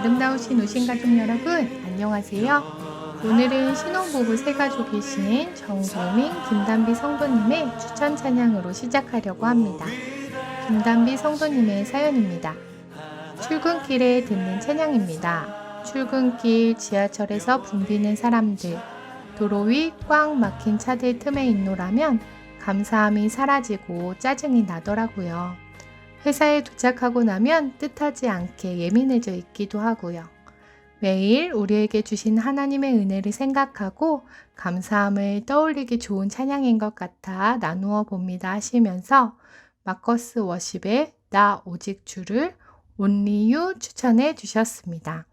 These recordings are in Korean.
아름다우신 우신가족 여러분, 안녕하세요. 오늘은 신혼부부 세가족이신 정소민, 김단비 성도님의 추천 찬양으로 시작하려고 합니다. 김단비 성도님의 사연입니다. 출근길에 듣는 찬양입니다. 출근길 지하철에서 붐비는 사람들, 도로 위 꽉 막힌 차들 틈에 있노라면 감사함이 사라지고 짜증이 나더라고요. 회사에 도착하고 나면 뜻하지 않게 예민해져 있기도 하고요. 매일 우리에게 주신 하나님의 은혜를 생각하고 감사함을 떠올리기 좋은 찬양인 것 같아 나누어 봅니다 하시면서 마커스 워십의 나 오직 주를 Only You 추천해 주셨습니다.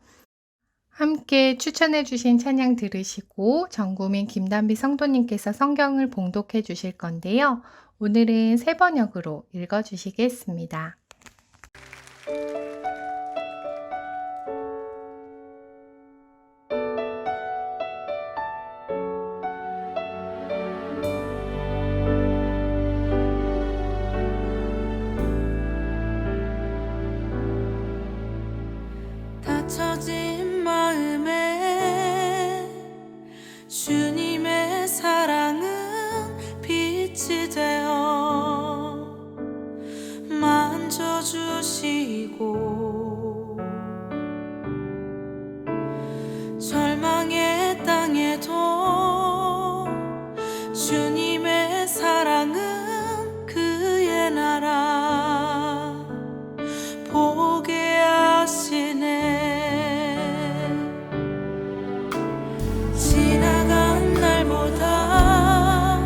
함께 추천해 주신 찬양 들으시고 전구민 김단비 성도님께서 성경을 봉독해 주실 건데요. 오늘은 새 번역으로 읽어 주시겠습니다. 닫혀진 마음에 주님의 사랑은 빛이 되어 만져주시고 절망의 땅에도 주님의 사랑은 그의 나라 보게 하시네. 지나간 날보다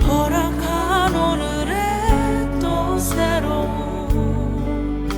허락한 오늘의 또 새로운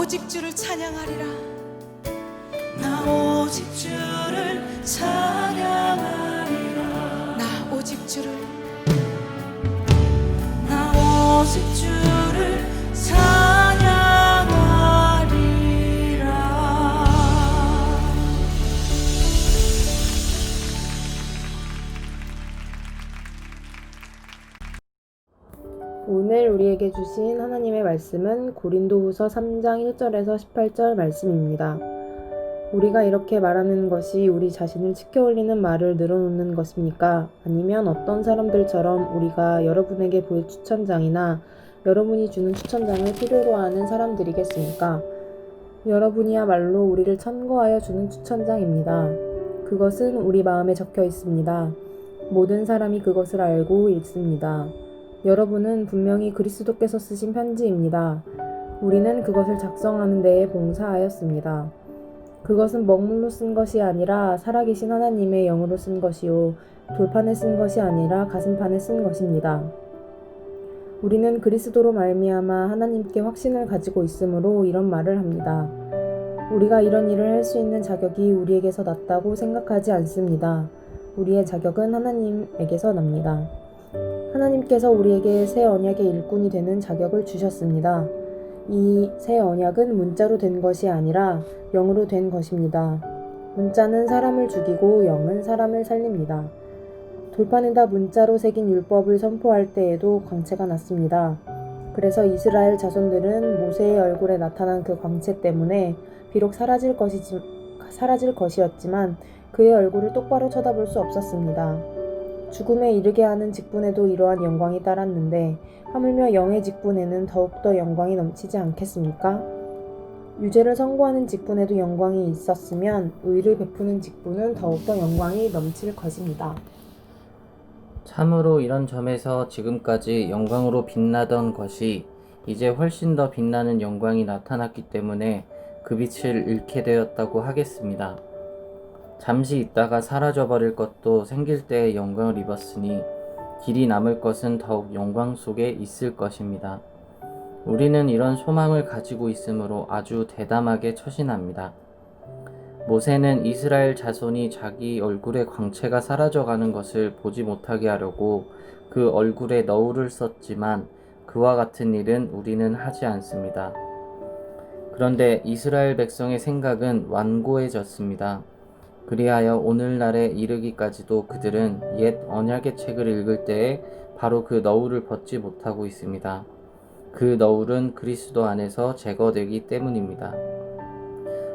오직 주를 찬양하리라. 나 오직 주를 찬양하리라. 나 오직 주를 찬양하리라. 오늘 우리에게 주신 하나님의 말씀은 고린도후서 3장 1절에서 18절 말씀입니다. 우리가 이렇게 말하는 것이 우리 자신을 치켜올리는 말을 늘어놓는 것입니까? 아니면 어떤 사람들처럼 우리가 여러분에게 보일 추천장이나 여러분이 주는 추천장을 필요로 하는 사람들이겠습니까? 여러분이야말로 우리를 천거하여 주는 추천장입니다. 그것은 우리 마음에 적혀 있습니다. 모든 사람이 그것을 알고 읽습니다. 여러분은 분명히 그리스도께서 쓰신 편지입니다. 우리는 그것을 작성하는 데에 봉사하였습니다. 그것은 먹물로 쓴 것이 아니라 살아계신 하나님의 영으로 쓴 것이요 돌판에 쓴 것이 아니라 가슴판에 쓴 것입니다. 우리는 그리스도로 말미암아 하나님께 확신을 가지고 있으므로 이런 말을 합니다. 우리가 이런 일을 할 수 있는 자격이 우리에게서 났다고 생각하지 않습니다. 우리의 자격은 하나님에게서 납니다. 하나님께서 우리에게 새 언약의 일꾼이 되는 자격을 주셨습니다. 이 새 언약은 문자로 된 것이 아니라 영으로 된 것입니다. 문자는 사람을 죽이고 영은 사람을 살립니다. 돌판에다 문자로 새긴 율법을 선포할 때에도 광채가 났습니다. 그래서 이스라엘 자손들은 모세의 얼굴에 나타난 그 광채 때문에 비록 사라질 것이었지만 그의 얼굴을 똑바로 쳐다볼 수 없었습니다. 죽음에 이르게 하는 직분에도 이러한 영광이 따랐는데 하물며 영의 직분에는 더욱더 영광이 넘치지 않겠습니까? 유죄를 선고하는 직분에도 영광이 있었으면 의를 베푸는 직분은 더욱더 영광이 넘칠 것입니다. 참으로 이런 점에서 지금까지 영광으로 빛나던 것이 이제 훨씬 더 빛나는 영광이 나타났기 때문에 그 빛을 잃게 되었다고 하겠습니다. 잠시 있다가 사라져버릴 것도 생길 때에 영광을 입었으니 길이 남을 것은 더욱 영광 속에 있을 것입니다. 우리는 이런 소망을 가지고 있으므로 아주 대담하게 처신합니다. 모세는 이스라엘 자손이 자기 얼굴의 광채가 사라져가는 것을 보지 못하게 하려고 그 얼굴에 너울을 썼지만 그와 같은 일은 우리는 하지 않습니다. 그런데 이스라엘 백성의 생각은 완고해졌습니다. 그리하여 오늘날에 이르기까지도 그들은 옛 언약의 책을 읽을 때에 바로 그 너울을 벗지 못하고 있습니다. 그 너울은 그리스도 안에서 제거되기 때문입니다.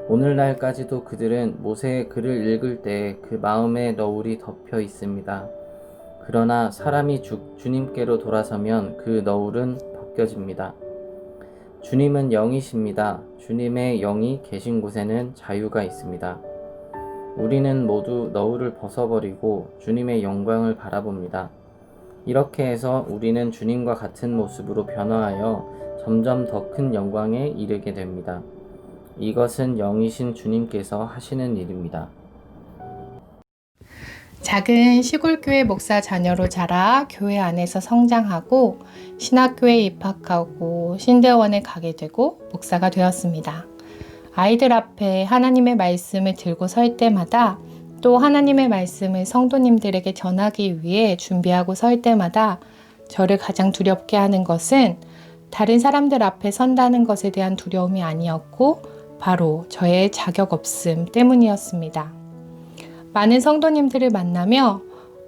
오늘날까지도 그들은 모세의 글을 읽을 때에 그 마음에 너울이 덮여 있습니다. 그러나 사람이 주님께로 돌아서면 그 너울은 벗겨집니다. 주님은 영이십니다. 주님의 영이 계신 곳에는 자유가 있습니다. 우리는 모두 너울을 벗어버리고 주님의 영광을 바라봅니다. 이렇게 해서 우리는 주님과 같은 모습으로 변화하여 점점 더 큰 영광에 이르게 됩니다. 이것은 영이신 주님께서 하시는 일입니다. 작은 시골교회 목사 자녀로 자라 교회 안에서 성장하고 신학교에 입학하고 신대원에 가게 되고 목사가 되었습니다. 아이들 앞에 하나님의 말씀을 들고 설 때마다 또 하나님의 말씀을 성도님들에게 전하기 위해 준비하고 설 때마다 저를 가장 두렵게 하는 것은 다른 사람들 앞에 선다는 것에 대한 두려움이 아니었고 바로 저의 자격 없음 때문이었습니다. 많은 성도님들을 만나며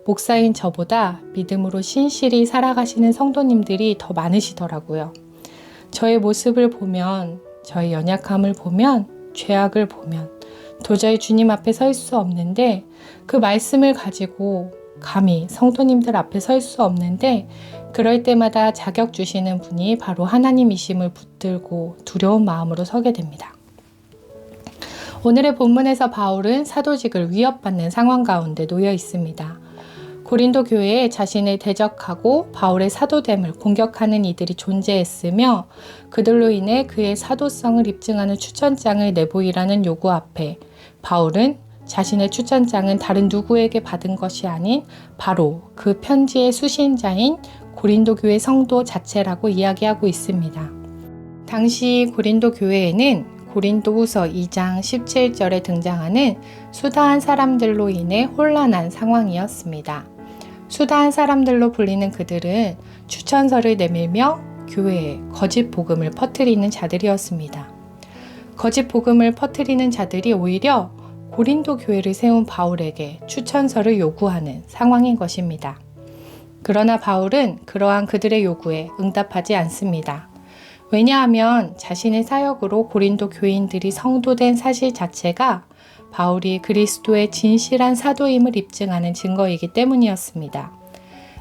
목사인 저보다 믿음으로 신실히 살아가시는 성도님들이 더 많으시더라고요. 저의 모습을 보면, 저의 연약함을 보면, 죄악을 보면 도저히 주님 앞에 설 수 없는데 그 말씀을 가지고 감히 성도님들 앞에 설 수 없는데 그럴 때마다 자격 주시는 분이 바로 하나님이심을 붙들고 두려운 마음으로 서게 됩니다. 오늘의 본문에서 바울은 사도직을 위협받는 상황 가운데 놓여 있습니다. 고린도 교회에 자신을 대적하고 바울의 사도됨을 공격하는 이들이 존재했으며 그들로 인해 그의 사도성을 입증하는 추천장을 내보이라는 요구 앞에 바울은 자신의 추천장은 다른 누구에게 받은 것이 아닌 바로 그 편지의 수신자인 고린도 교회 성도 자체라고 이야기하고 있습니다. 당시 고린도 교회에는 고린도후서 2장 17절에 등장하는 수다한 사람들로 인해 혼란한 상황이었습니다. 수다한 사람들로 불리는 그들은 추천서를 내밀며 교회에 거짓 복음을 퍼뜨리는 자들이었습니다. 거짓 복음을 퍼뜨리는 자들이 오히려 고린도 교회를 세운 바울에게 추천서를 요구하는 상황인 것입니다. 그러나 바울은 그러한 그들의 요구에 응답하지 않습니다. 왜냐하면 자신의 사역으로 고린도 교인들이 성도된 사실 자체가 바울이 그리스도의 진실한 사도임을 입증하는 증거이기 때문이었습니다.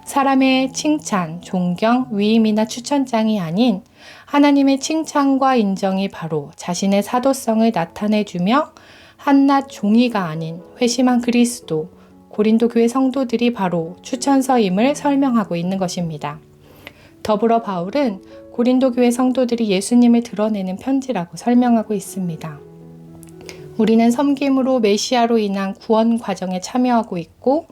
사람의 칭찬, 존경, 위임이나 추천장이 아닌 하나님의 칭찬과 인정이 바로 자신의 사도성을 나타내주며 한낱 종이가 아닌 회심한 그리스도, 고린도 교회 성도들이 바로 추천서임을 설명하고 있는 것입니다. 더불어 바울은 고린도 교회 성도들이 예수님을 드러내는 편지라고 설명하고 있습니다. 우리는 섬김으로 메시아로 인한 구원 과정에 참여하고 있고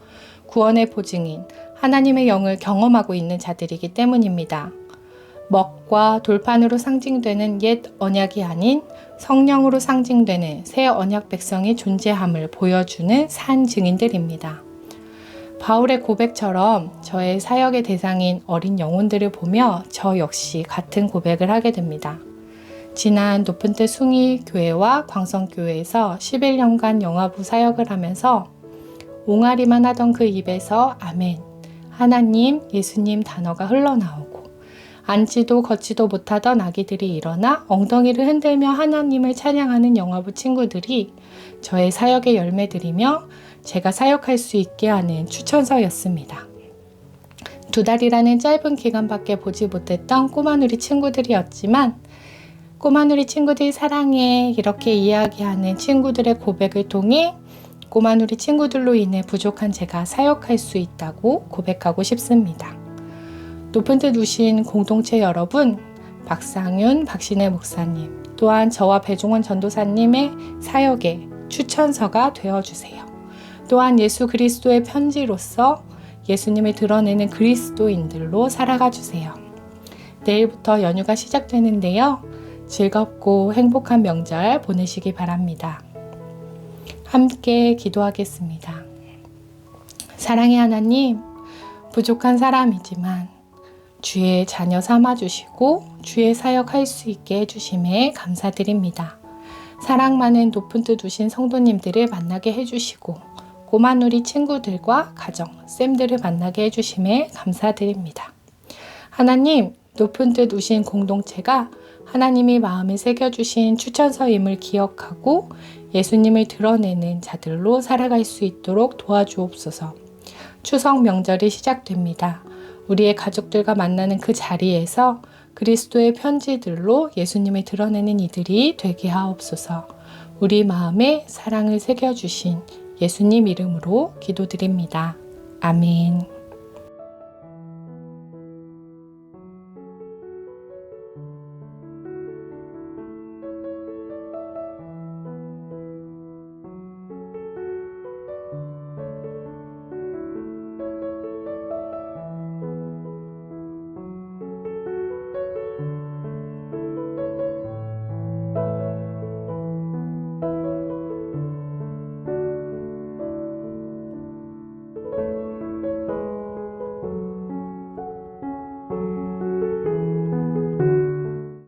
구원의 보증인 하나님의 영을 경험하고 있는 자들이기 때문입니다. 먹과 돌판으로 상징되는 옛 언약이 아닌 성령으로 상징되는 새 언약 백성의 존재함을 보여주는 산 증인들입니다. 바울의 고백처럼 저의 사역의 대상인 어린 영혼들을 보며 저 역시 같은 고백을 하게 됩니다. 지난 높은 때 숭이 교회와 광성교회에서 11년간 영화부 사역을 하면서 옹알이만 하던 그 입에서 아멘, 하나님, 예수님 단어가 흘러나오고 앉지도 걷지도 못하던 아기들이 일어나 엉덩이를 흔들며 하나님을 찬양하는 영화부 친구들이 저의 사역의 열매들이며 제가 사역할 수 있게 하는 추천서였습니다. 2달이라는 짧은 기간밖에 보지 못했던 꼬마누리 친구들이었지만 꼬마누리 친구들 사랑해 이렇게 이야기하는 친구들의 고백을 통해 꼬마누리 친구들로 인해 부족한 제가 사역할 수 있다고 고백하고 싶습니다. 높은 뜻 우신 공동체 여러분, 박상윤, 박신혜 목사님, 또한 저와 배종원 전도사님의 사역의 추천서가 되어주세요. 또한 예수 그리스도의 편지로서 예수님을 드러내는 그리스도인들로 살아가 주세요. 내일부터 연휴가 시작되는데요. 즐겁고 행복한 명절 보내시기 바랍니다. 함께 기도하겠습니다. 사랑의 하나님, 부족한 사람이지만 주의 자녀 삼아주시고 주의 사역할 수 있게 해주심에 감사드립니다. 사랑 많은 높은 뜻 두신 성도님들을 만나게 해주시고 꼬마누리 친구들과 가정, 쌤들을 만나게 해주심에 감사드립니다. 하나님, 높은 뜻 우신 공동체가 하나님이 마음에 새겨주신 추천서임을 기억하고 예수님을 드러내는 자들로 살아갈 수 있도록 도와주옵소서. 추석 명절이 시작됩니다. 우리의 가족들과 만나는 그 자리에서 그리스도의 편지들로 예수님을 드러내는 이들이 되게 하옵소서. 우리 마음에 사랑을 새겨주신 예수님 이름으로 기도드립니다. 아멘.